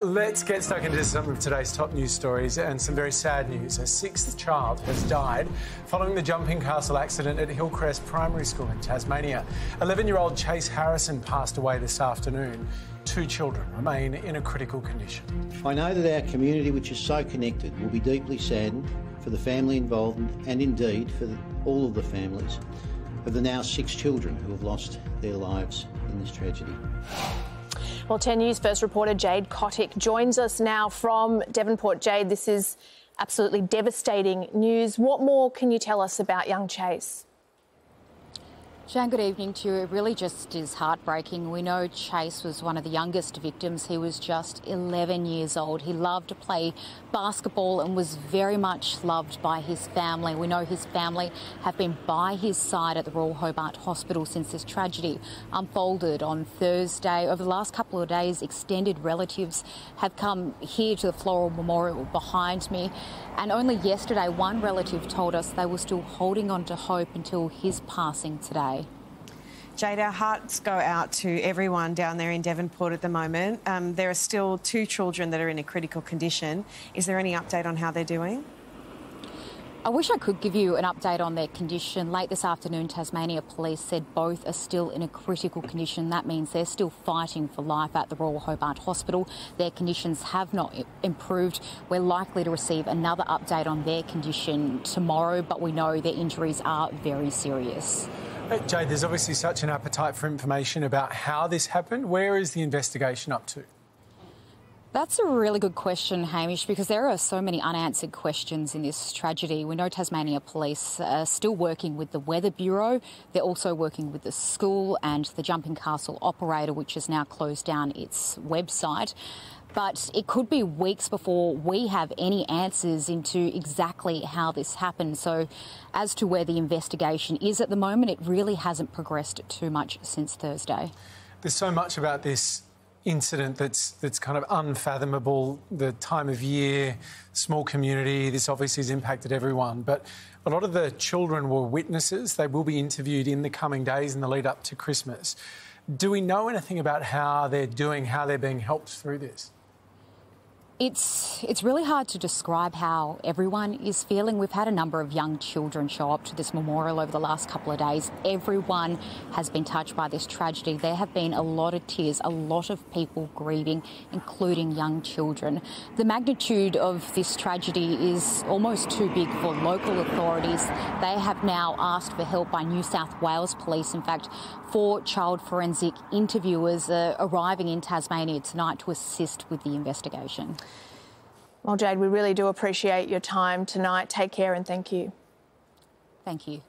Let's get stuck into some of today's top news stories and some very sad news. A sixth child has died following the jumping castle accident at Hillcrest Primary School in Tasmania. 11-year-old Chase Harrison passed away this afternoon. 2 children remain in a critical condition. I know that our community, which is so connected, will be deeply saddened for the family involved and indeed for all of the families of the now 6 children who have lost their lives in this tragedy. Well, 10 News First reporter Jade Kotick joins us now from Devonport. Jade, this is absolutely devastating news. What more can you tell us about young Chase? Jan, good evening to you. It really just is heartbreaking. We know Chase was one of the youngest victims. He was just 11 years old. He loved to play basketball and was very much loved by his family. We know his family have been by his side at the Royal Hobart Hospital since this tragedy unfolded on Thursday. Over the last couple of days, extended relatives have come here to the Floral Memorial behind me. And only yesterday, one relative told us they were still holding on to hope until his passing today. Jade, our hearts go out to everyone down there in Devonport at the moment. There are still 2 children that are in a critical condition. Is there any update on how they're doing? I wish I could give you an update on their condition. Late this afternoon, Tasmania Police said both are still in a critical condition. That means they're still fighting for life at the Royal Hobart Hospital. Their conditions have not improved. We're likely to receive another update on their condition tomorrow, but we know their injuries are very serious. Jade, there's obviously such an appetite for information about how this happened. Where is the investigation up to? That's a really good question, Hamish, because there are so many unanswered questions in this tragedy. We know Tasmania Police are still working with the Weather Bureau. They're also working with the school and the Jumping Castle operator, which has now closed down its website. But it could be weeks before we have any answers into exactly how this happened. So as to where the investigation is at the moment, it really hasn't progressed too much since Thursday. There's so much about this incident that's kind of unfathomable. The time of year, small community, this obviously has impacted everyone. But a lot of the children were witnesses. They will be interviewed in the coming days in the lead up to Christmas. Do we know anything about how they're doing, how they're being helped through this? It's really hard to describe how everyone is feeling. We've had a number of young children show up to this memorial over the last couple of days. Everyone has been touched by this tragedy. There have been a lot of tears, a lot of people grieving, including young children. The magnitude of this tragedy is almost too big for local authorities. They have now asked for help by New South Wales Police. In fact, 4 child forensic interviewers are arriving in Tasmania tonight to assist with the investigation. Well, Jade, we really do appreciate your time tonight. Take care and thank you. Thank you.